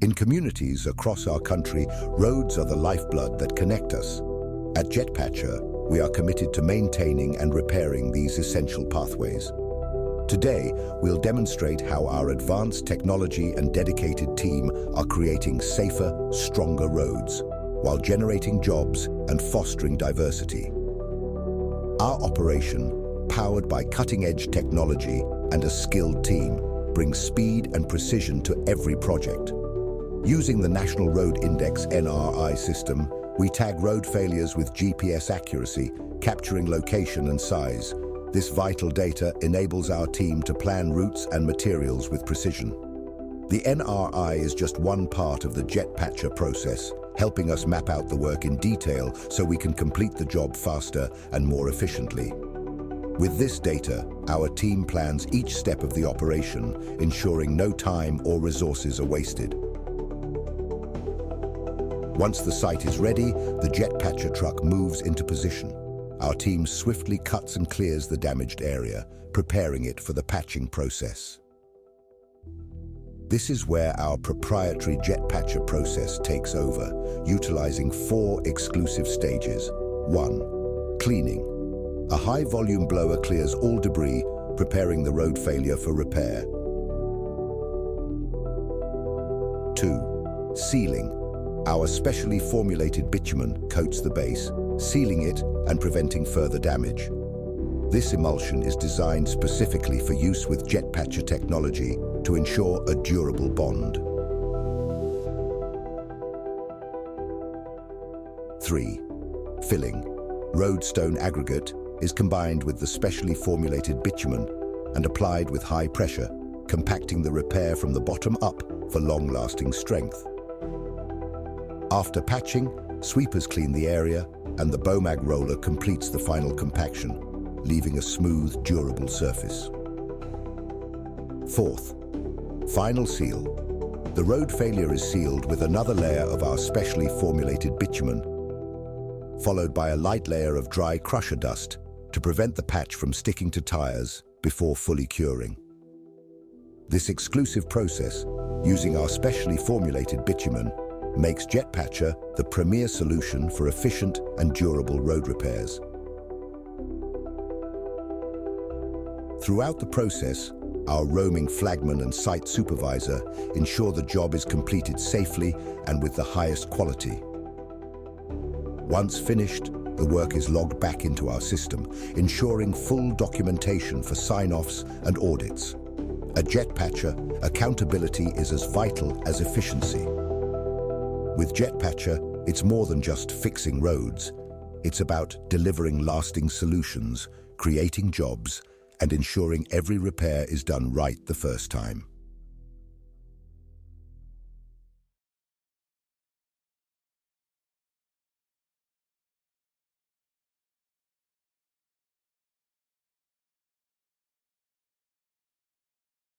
In communities across our country, roads are the lifeblood that connect us. At Jetpatcher, we are committed to maintaining and repairing these essential pathways. Today, we'll demonstrate how our advanced technology and dedicated team are creating safer, stronger roads, while generating jobs and fostering diversity. Our operation, powered by cutting-edge technology and a skilled team, brings speed and precision to every project. Using the National Road Index (NRI) system, we tag road failures with GPS accuracy, capturing location and size. This vital data enables our team to plan routes and materials with precision. The NRI is just one part of the Jetpatcher process, helping us map out the work in detail so we can complete the job faster and more efficiently. With this data, our team plans each step of the operation, ensuring no time or resources are wasted. Once the site is ready, the Jetpatcher truck moves into position. Our team swiftly cuts and clears the damaged area, preparing it for the patching process. This is where our proprietary Jetpatcher process takes over, utilizing 4 exclusive stages. 1. Cleaning. A high-volume blower clears all debris, preparing the road failure for repair. 2. Sealing. Our specially formulated bitumen coats the base, sealing it and preventing further damage. This emulsion is designed specifically for use with Jetpatcher technology to ensure a durable bond. 3. Filling. Roadstone aggregate is combined with the specially formulated bitumen and applied with high pressure, compacting the repair from the bottom up for long-lasting strength. After patching, sweepers clean the area and the BOMAG roller completes the final compaction, leaving a smooth, durable surface. 4th, final seal. The road failure is sealed with another layer of our specially formulated bitumen, followed by a light layer of dry crusher dust to prevent the patch from sticking to tires before fully curing. This exclusive process, using our specially formulated bitumen, makes Jetpatcher the premier solution for efficient and durable road repairs. Throughout the process, our roaming flagman and site supervisor ensure the job is completed safely and with the highest quality. Once finished, the work is logged back into our system, ensuring full documentation for sign-offs and audits. At Jetpatcher, accountability is as vital as efficiency. With Jetpatcher, it's more than just fixing roads. It's about delivering lasting solutions, creating jobs, and ensuring every repair is done right the first time.